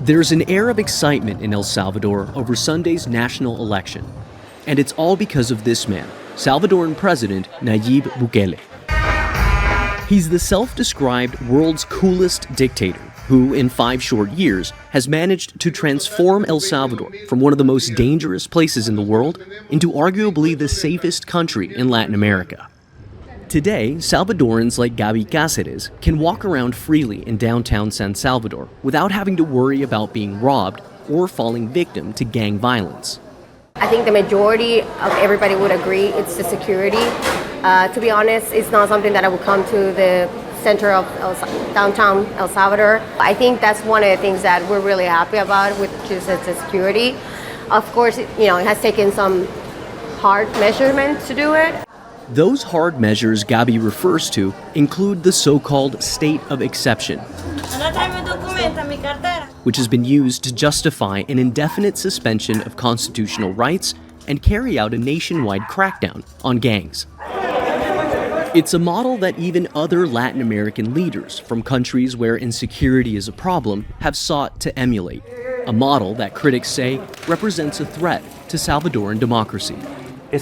There's an air of excitement in El Salvador over Sunday's national election. And it's all because of this man, Salvadoran President Nayib Bukele. He's the self-described world's coolest dictator who, in 5 short years, has managed to transform El Salvador from one of the most dangerous places in the world into arguably the safest country in Latin America. Today, Salvadorans like Gaby Cáceres can walk around freely in downtown San Salvador without having to worry about being robbed or falling victim to gang violence. I think the majority of everybody would agree it's the security. To be honest, it's not something that I would come to the center of downtown El Salvador. I think that's one of the things that we're really happy about, which is the security. Of course, it has taken some hard measurements to do it. Those hard measures Gaby refers to include the so-called state of exception, which has been used to justify an indefinite suspension of constitutional rights and carry out a nationwide crackdown on gangs. It's a model that even other Latin American leaders from countries where insecurity is a problem have sought to emulate, a model that critics say represents a threat to Salvadoran democracy. The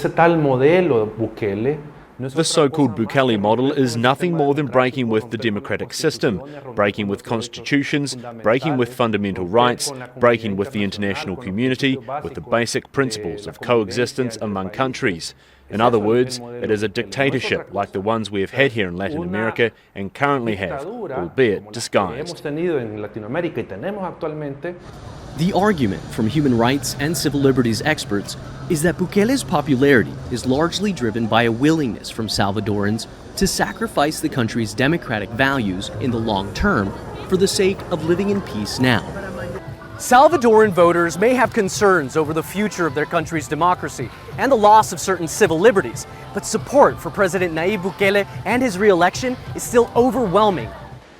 so-called Bukele model is nothing more than breaking with the democratic system, breaking with constitutions, breaking with fundamental rights, breaking with the international community, with the basic principles of coexistence among countries. In other words, it is a dictatorship like the ones we have had here in Latin America and currently have, albeit disguised. The argument from human rights and civil liberties experts is that Bukele's popularity is largely driven by a willingness from Salvadorans to sacrifice the country's democratic values in the long term for the sake of living in peace now. Salvadoran voters may have concerns over the future of their country's democracy and the loss of certain civil liberties, but support for President Nayib Bukele and his re-election is still overwhelming.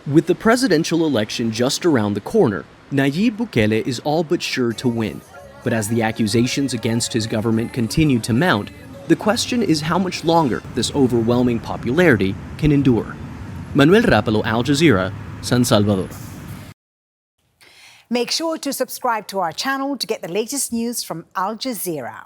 With the presidential election just around the corner, Nayib Bukele is all but sure to win. But as the accusations against his government continue to mount, the question is how much longer this overwhelming popularity can endure. Manuel, Rapalo, Al Jazeera, San Salvador. Make sure to subscribe to our channel to get the latest news from Al Jazeera.